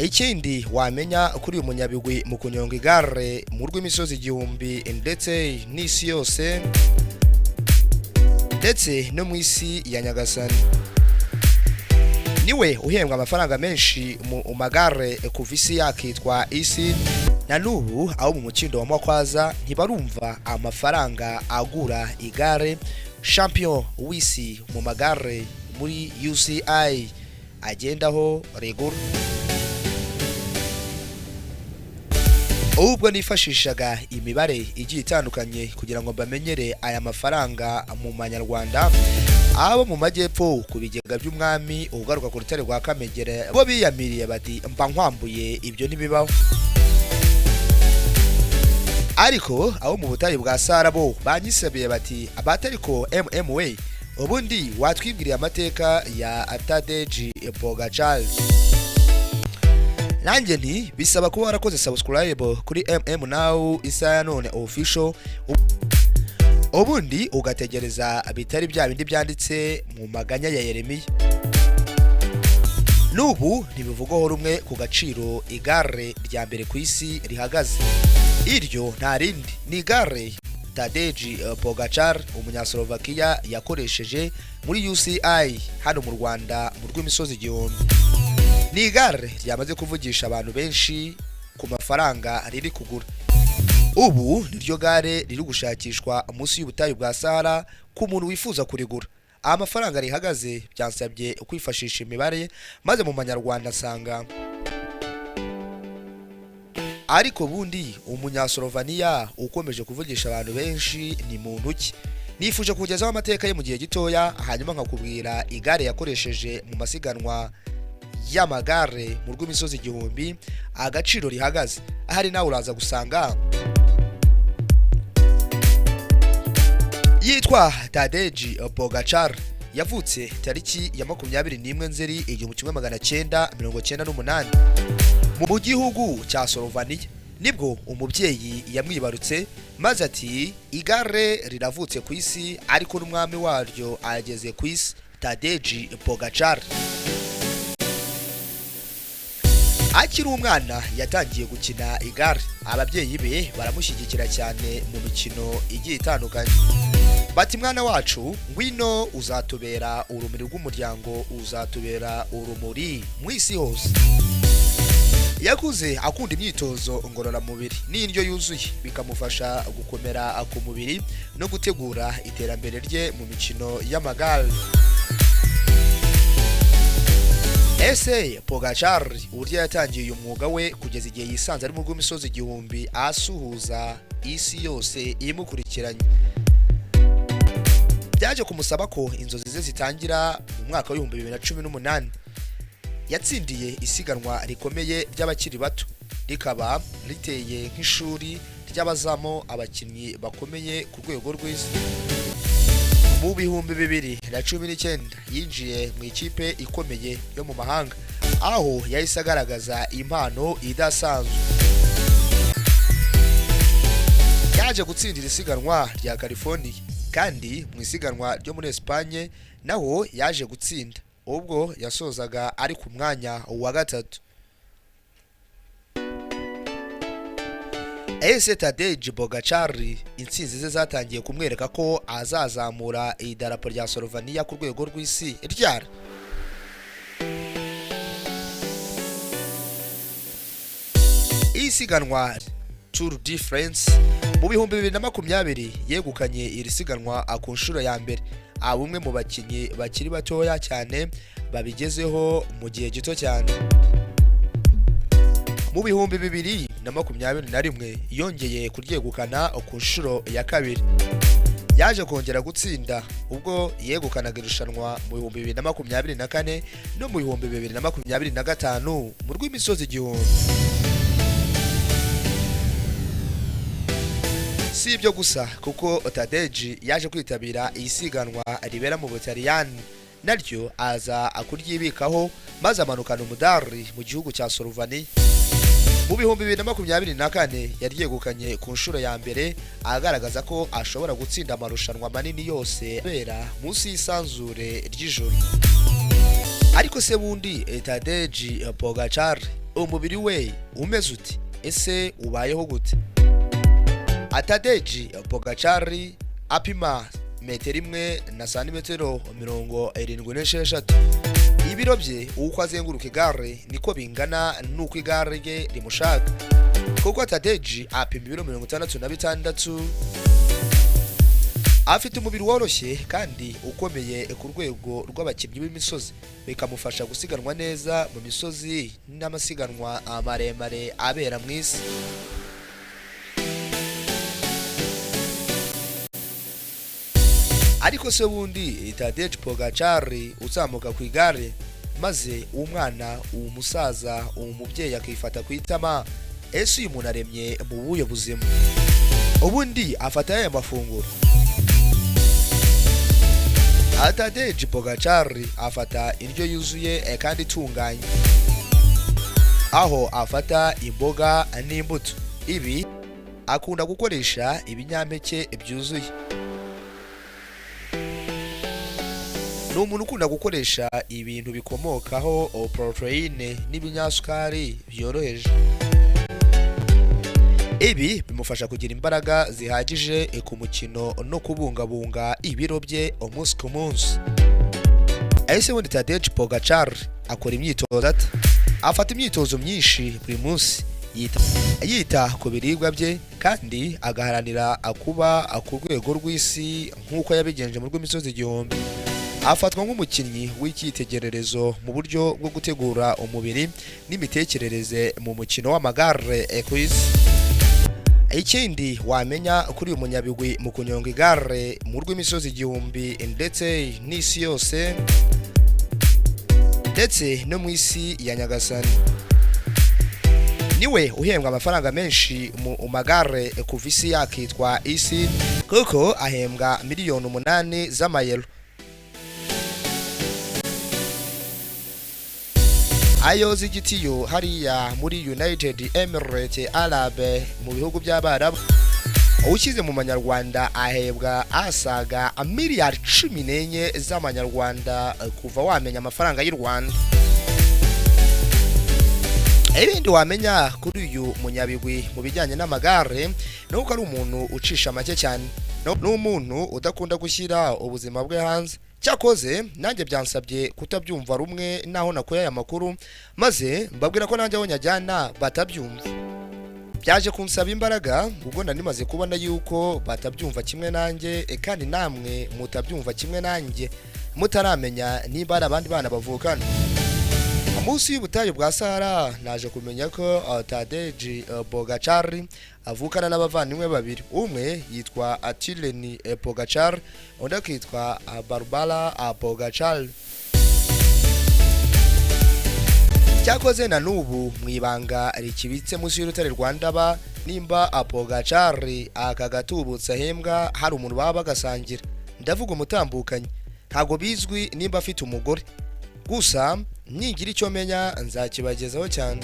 ikindi wamenya kuri uyu munyabigwi mu kunyonga igare mu rw'imisozi igihumbi ndetse n'isi yose ndetse no mu isi ya Nyagasani. Niwe uhembwa amafaranga menshi mu magare kuva isi yakitwa isi, na n'ubu aho mu mukindo wa Makwaza ntibarumva amafaranga agura igare. Champion w'isi mu magare muri UCI agendaho rigura. Ubwo nifashishaga imibare igiye itandukanye kugira ngo mbamenyere aya mafaranga mu manyarwanda. Abo mu majyepfo ku bigega by'umwami ugaruka ku rutare rwa Kamegere bo biyamiriye bati mba nkwambuye ibyo ntibibaho. Ariko abo mu butayi bwa Sara bo banyisabiye bati abatariko MMA ubundi watwibwiriye amateka ya Tadej Pogacar. Nanjye nti bisaba kuba warakoze subscribe kuri Now isa none official, ubundi ugategereza bitari bya bindi byanditse mu maganya ya Yeremiya. Nubu ntibivugaho rumwe ku gaciro igare rya mbere ku isi rihagaze. Iryo nta rindi ni igare Tadej Pogacar umunyaslovakia yakoresheje muri UCI hano mu Rwanda mu rw'imisozi igihumbi. Ni igare ryamaze kuvugisha abantu benshi ku mafaranga riri kugura. Ubu niryo gare riri gushakishwa munsi y'ubutayu bwa Sahara ku muntu wifuza kurigura. Amafaranga rihagaze byansabye kwifashisha imibare maze mu manyarwanda sanga ariko bundi umunyaslovania ukomeje kuvugisha abantu benshi ni muntu ki. Nifuje kugezaho amateka ye mu gihe gitoya hanyuma nkakubwira igare yakoresheje mu masiganwa y'amagare mu rw'imisozi igihumbi agaciro rihagaze. Ahari nawe uraza gusanga yitwa Tadej Pogacar. Yavutse tariki ya 21 Nzeri 1998 mu gihugu cya Slovenia. Nibwo umubyeyi yamwibarutse maze ati igare riravutse ku isi ariko n'umwami waryo ageze ku isi, Tadej Pogacar. Akiri umwana yatangiye gukina igare. Ababyeyi be baramushyigikira cyane mu mikino igiye itandukanye. Bati mwana wacu ngwino uzatubera urumuri rw'umuryango, uzatubera urumuri mu isi hose. Yakuze akunda imyitozo ngororamubiri n'indyo yuzuye bikamufasha gukomera ku mubiri no gutegura iterambere rye mu mikino y'amagare. Ese Pogacar uburyo yatangiye uyu mwuga we kugeza igihe yisanze ari mu rw'imisozi igihumbi asuhuza isi yose imukurikiranye. Byaje kumusaba ko inzozi ze zitangira mu mwaka wa 2018. Yatsindiye isiganwa rikomeye ry'abakiri bato rikaba riteye nk'ishuri ry'abazamo abakinnyi bakomeye ku rwego rw'isi. Mu 2019 yinjiye mu ikipe ikomeye yo mu mahanga aho yahise agaragaza impano idasanzwe. Yaje gutsindira isiganwa rya California kandi mu isiganwa ryo muri Espagne naho yaje gutsinda ubwo yasozaga ari ku mwanya wa gatatu. Ese Tadej Pogacar intsinzi ze zatangiye kumwereka ko azazamura idarapo rya Slovenia ku rwego rw'isi ryara. Isiganwa Tour de France mu 2020 yegukanye iri siganwa ku nshuro ya mbere. Abumwe mu bakinnyi bakiri batoya cyane babigezeho mu gihe gito cyane. Mu 2021 yongeye kuryegukana ku nshuro ya kabiri. Yaje kongera gutsinda ubwo yegukanaga irushanwa mu 2024 no mu 2025 mu rw'imisozi igihumbi. Si ibyo gusa kuko Tadej yaje kwitabira isiganwa ribera mu Butaliyani naryo aza akuryibikaho maze amanukana umudari mu gihugu cya Slovenia. Mu 2024 yaryegukanye ku nshuro ya mbere agaragaza ko ashobora gutsinda amarushanwa manini yose abera munsi y'isanzure ry'ijoro. Ariko se bundi Tadej Pogacar umubiri we umeze uti, ese ubayeho gute? Tadej Pogacar apima metero imwe na santimetero 76. Ibiro bye uko azenguruka igare niko bingana nuko igare rye rimushaka, kuko Tadej apima ibiro 66. Afite umubiri woroshye kandi ukomeye ku rwego rw'abakinnyi b'imisozi, bikamufasha gusiganwa neza mu misozi n'amasiganwa maremare abera mu isi. Ariko se bundi Tadej Pogacar uzamuka ku igare maze umwana, umusaza, umubyeyi akifata ku itama, ese uyu muntu aremye mu buyo buzima? Ubundi afata aya mafunguro? Tadej Pogacar afata indyo yuzuye kandi itunganye, aho afata imboga n'imbuto. Ibi akunda gukoresha ibinyampeke byuzuye. Ni umuntu ukunda gukoresha ibintu bikomokaho proteine n'ibinyasukari byoroheje. Ibi bimufasha kugira imbaraga zihagije ku mukino no kubungabunga ibiro bye umunsi ku munsi. Ese bundi Tadej Pogacar akora imyitozo ate? Afata imyitozo myinshi buri munsi, yita ku biribwa bye kandi agaharanira kuba ku rwego rw'isi nk'uko yabigenje mu rw'imisozi igihumbi. Afatwa nk'umukinnyi w'icyitegererezo mu buryo bwo gutegura umubiri n'imitekerereze mu mukino w'amagare ku isi. Ikindi wamenya kuri uyu munyabigwi mu kunyonga igare mu rw'imisozi igihumbi ndetse n'isi yose, ndetse no mu isi ya Nyagasani, niwe uhembwa amafaranga menshi mu magare kuva isi yakitwa isi, kuko ahembwa miliyoni 8 z'amayero. Ayo z'igitiyo hariya muri United Emirates Arab mu bihugu by'Abarabu, ukize mu manyarwanda ahebwa asaga miliyari 14 z'amanyarwanda kuva wamenya amafaranga y'u Rwanda. Ibindi wamenya kuri uyu munyabigwi mu bijyanye n'amagare nuko ari umuntu ucisha make cyane, n'umuntu udakunda gushyira ubuzima bwe hanze. Cyakoze nanjye byansabye kutabyumva rumwe naho nakuye aya makuru, maze mbabwira ko nanjye aho nyajyana batabyumva. Byaje kunsaba imbaraga ubwo nanimaze kubona yuko batabyumva kimwe nanjye, kandi namwe mutabyumva kimwe nanjye, mutaramenya niba ari abandi bana bavukana. Munsi y'ubutayu bwa Sahara naje kumenya ko Tadej Pogacar avukana n'abavandimwe babiri. Umwe yitwa Tadej Pogacar, undi akitwa Barbara Pogacar. Cyakoze na n'ubu mwibanga rikibitse munsi y'urutare Rwanda ba nimba Pogacar akagatubutse ahembwa hari umuntu baba bagasangira. Ndavuga umutambukanyi, ntago bizwi nimba afite umugore, gusa ningira icyo menya nzakibagezaho cyane.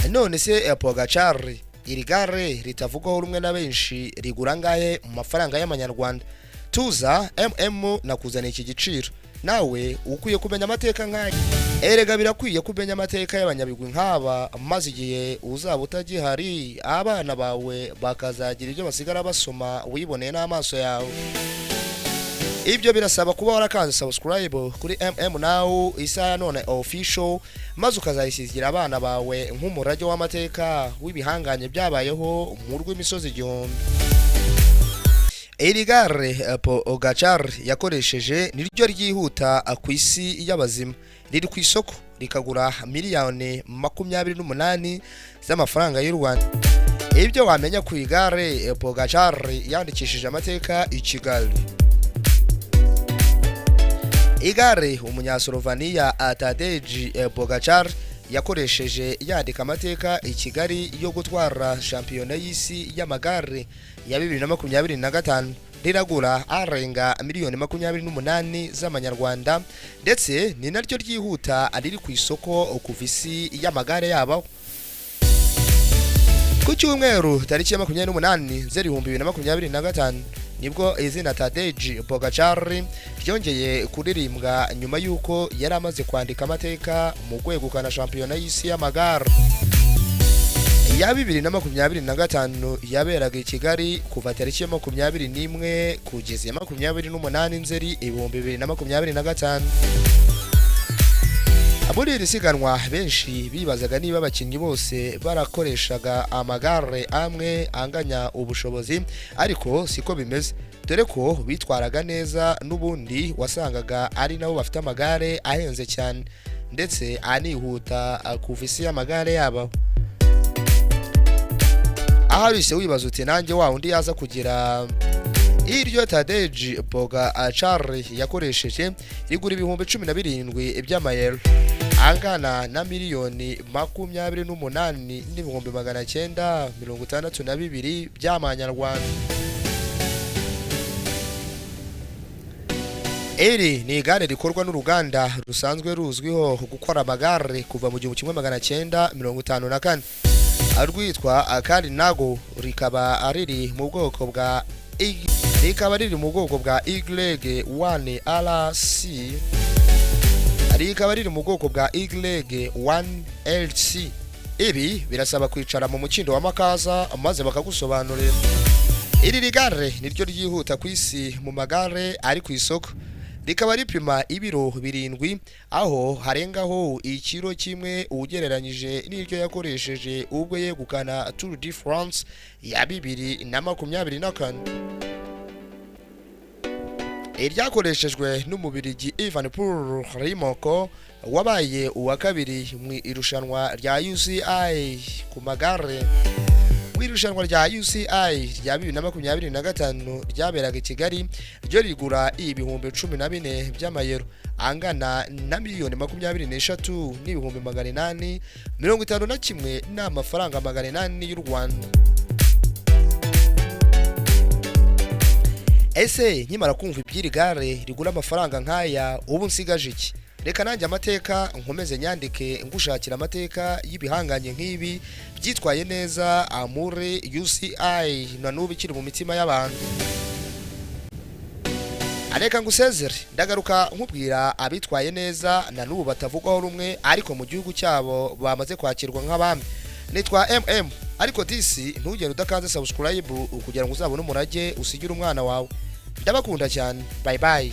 None se Pogacar iri gare ritavugwaho rumwe na benshi rigura ngahe mu mafaranga y'amanyarwanda? Tuza nakuzana iki giciro, nawe ukwiye kumenya amateka nk'aya. Erega birakwiye kumenya amateka y'abanyabigwi nk'aba, maze igihe uzaba utagihari abana bawe bakazagira ibyo basigara basoma wiboneye n'amaso yawe. Ibyo birasaba kuba warakanze subscribe kuri now isa none official, maze ukazayisigira abana bawe nk'umurage w'amateka w'ibihanganye byabayeho mu rw'imisozi igihumbi. Iri gare Pogacar yakoresheje niryo ryihuta ku isi y'abazima, riri ku isoko rikagura miliyoni 28 z'amafaranga y'u Rwanda. Ibyo wamenya ku igare Pogacar yandikishije amateka i Kigali. Igare umunyaslovenia Tadej Pogacar yakoresheje yandika amateka i Kigali yo gutwara shampiyona y'isi y'amagare ya 2025, riragura arenga miliyoni 28 z'amanyarwanda, ndetse ni naryo ryihuta riri ku isoko kuva isi y'amagare yabaho. Ku cyumweru tariki ya 28 Nzeri 2025 nibwo izina Tadej Pogacar ryongeye kuririmbwa nyuma y'uko yari amaze kwandika amateka mu kwegukana shampiyona y'isi y'amagare ya 2025 yaberaga i Kigali kuva tariki ya 21 kugeza 28 Nzeri 2025. Muri iri siganwa benshi bibazaga niba abakinnyi bose barakoreshaga amagare amwe anganya ubushobozi, ariko siko bimeze, dore ko bitwaraga neza n'ubundi wasangaga ari nabo bafite amagare ahenze cyane ndetse anihuta kuva isi y'amagare yabo. Aharise wibaza uti nanjye wa undi yaza kugira iryo Tadej Pogacar yakoresheje rigura ibihumbi 17 by'amayero angana na miliyoni 28,962 by'amanyarwanda. Iri ni igare rikorwa n'uruganda rusanzwe ruzwiho gukora amagare kuva mu 1954 arwitwa akari nago, rikaba riri mu bwoko bwa igare 1 RC, rikaba riri mu bwoko bwa igare 1 LC. Ibi birasaba kwicara mu mukindo wa makaza maze bakagusobanurira. Iri rigare niryo ryihuta ku isi mu magare ari ku isoko, rikaba ripima ibiro 7 aho harengaho ikiro kimwe ugereranyije n'iryo yakoresheje ubwo yegukana Tour de France ya 2024. Iryakoreshejwe n'umubirigi Ivan Pour Rimoko wabaye uwa kabiri mu irushanwa rya UCI ku magare. Mu irushanwa rya UCI rya 2025 ryaberaga i Kigali ryo rigura ibihumbi 14 by'amayero angana na miliyoni 23,851 n'amafaranga 800 y'u Rwanda. Ese nkimara kumva iby'iri gare rigura amafaranga nk'aya ubu nsigaje iki? Reka nanjye amateka nkomeze nyandike ngushakira amateka y'ibihanganye nk'ibi byitwaye neza Muri UCI na n'ubu ikiri mu mitima y'abantu. Areka ngusezere ndagaruka nkubwira abitwaye neza na n'ubu batavugwaho rumwe ariko mu gihugu cyabo bamaze kwakirwa nk'abami. Nitwa ariko disi ntugende udakanze subscribe kugira ngo uzabone umurage usigira umwana wawe. Ndabakunda cyane, bye bye.